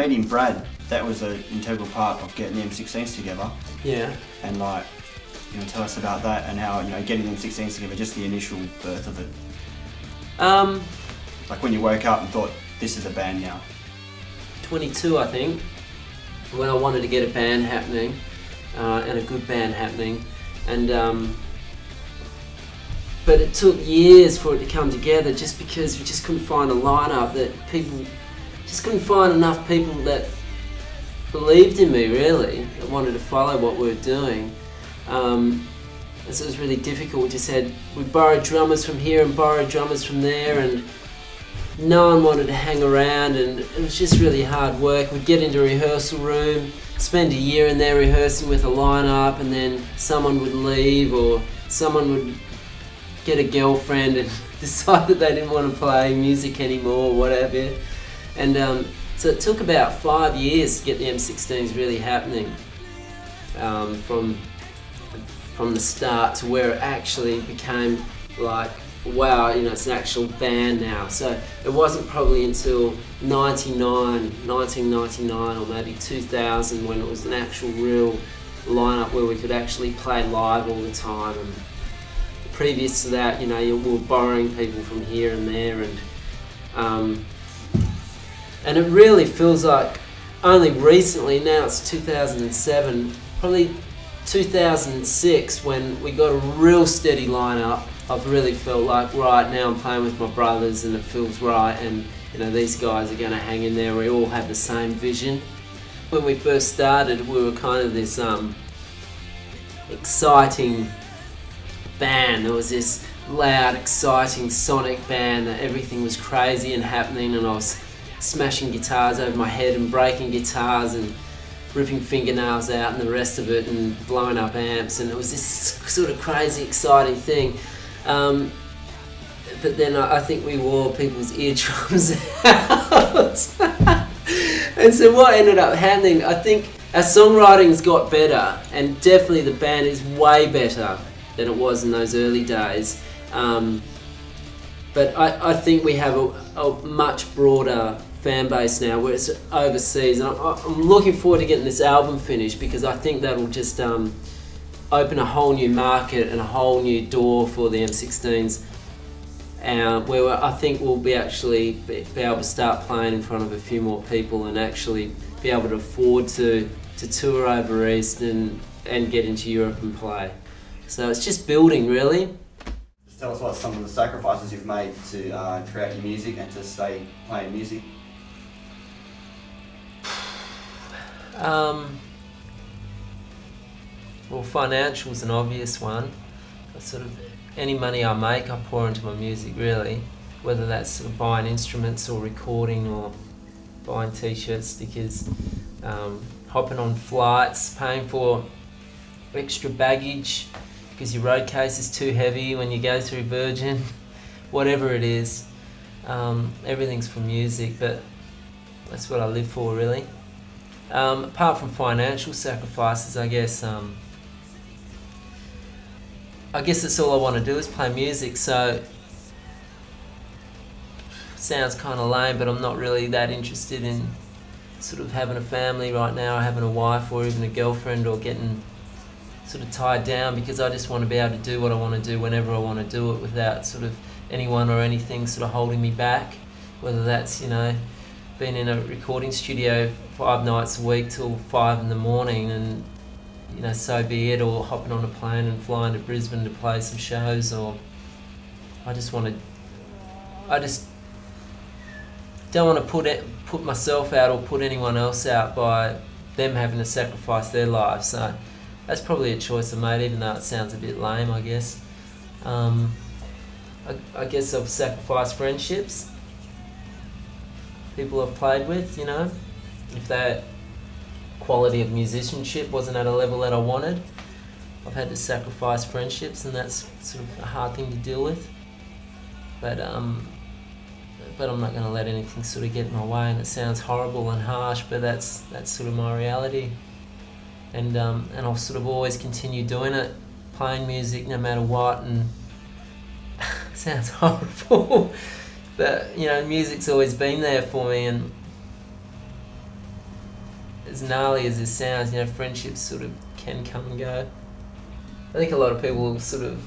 meeting Brad, that was an integral part of getting the M16's together. Yeah. And like, tell us about that and how, getting the M16's together, just the initial birth of it. Like when you woke up and thought, this is a band now. 22, I think, when I wanted to get a band happening, and a good band happening, and but it took years for it to come together, just because we just couldn't find a lineup that just couldn't find enough people that believed in me, really, that wanted to follow what we were doing. So it was really difficult. We borrowed drummers from here and borrowed drummers from there, and no one wanted to hang around, and it was just really hard work. We'd get into a rehearsal room, spend a year in there rehearsing with a lineup, and then someone would leave or someone would get a girlfriend and decide that they didn't want to play music anymore or whatever. And so it took about 5 years to get the M16's really happening, from the start to where it actually became like, wow, it's an actual band now. So it wasn't probably until 1999 or maybe 2000 when it was an actual real lineup where we could actually play live all the time. And previous to that, we were borrowing people from here and there, and it really feels like only recently, now it's 2007, probably 2006 when we got a real steady lineup. I've really felt like, right, now I'm playing with my brothers and it feels right, and these guys are going to hang in there. We all have the same vision. When we first started, we were kind of this exciting band. There was this loud, exciting, sonic band that everything was crazy and happening, and I was smashing guitars over my head and breaking guitars and ripping fingernails out and the rest of it and blowing up amps, and it was this sort of crazy, exciting thing. But then I think we wore people's eardrums out. And so what ended up happening, I think our songwriting's got better, and definitely the band is way better than it was in those early days. But I think we have a much broader fan base now, where it's overseas, and I'm looking forward to getting this album finished, because I think that'll just open a whole new market and a whole new door for the M16's, where I think we'll be able to start playing in front of a few more people and actually be able to afford to tour over East and get into Europe and play. So it's just building, really. Just tell us what some of the sacrifices you've made to create your music and to stay playing music. Well, financial's an obvious one. Any money I make, I pour into my music, really. Whether that's sort of buying instruments or recording or buying t-shirts, stickers, hopping on flights, paying for extra baggage because your road case is too heavy when you go through Virgin, whatever it is. Everything's for music, but that's what I live for, really. Apart from financial sacrifices, I guess that's all I want to do is play music, so sounds kind of lame, but I'm not really that interested in sort of having a family right now, or having a wife, or even a girlfriend, or getting sort of tied down, because I just want to be able to do what I want to do whenever I want to do it, without sort of anyone or anything sort of holding me back, whether that's, being in a recording studio 5 nights a week till 5 in the morning, and so be it, or hopping on a plane and flying to Brisbane to play some shows, or I just don't want to put myself out or put anyone else out by them having to sacrifice their lives. So that's probably a choice I made, even though it sounds a bit lame, I guess. I guess I've sacrificed friendships, people I've played with, if that quality of musicianship wasn't at a level that I wanted, I've had to sacrifice friendships, and that's sort of a hard thing to deal with. But I'm not going to let anything sort of get in my way, and it sounds horrible and harsh, but that's sort of my reality. And I'll sort of always continue doing it, playing music no matter what, and it sounds horrible, but music's always been there for me, and as gnarly as this sounds, you know, friendships sort of can come and go. I think a lot of people sort of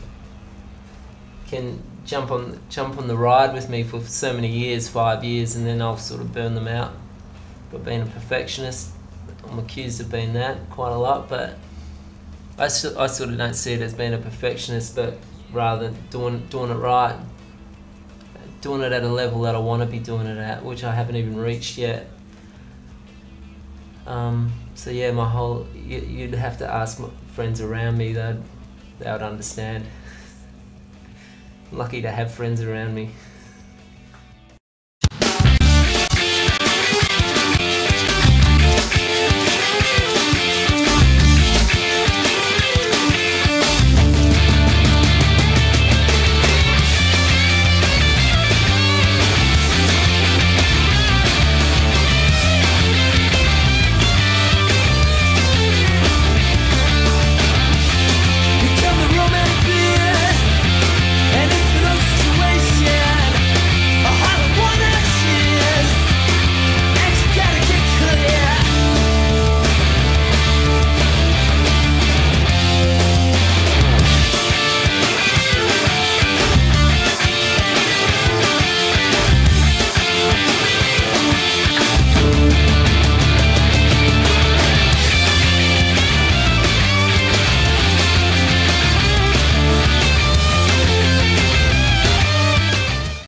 can jump on the ride with me for so many years, 5 years, and then I'll sort of burn them out. But being a perfectionist, I'm accused of being that quite a lot, but I sort of don't see it as being a perfectionist, but rather doing it right, doing it at a level that I want to be doing it at, which I haven't even reached yet. So yeah, you'd have to ask my friends around me, they would understand. I'm lucky to have friends around me.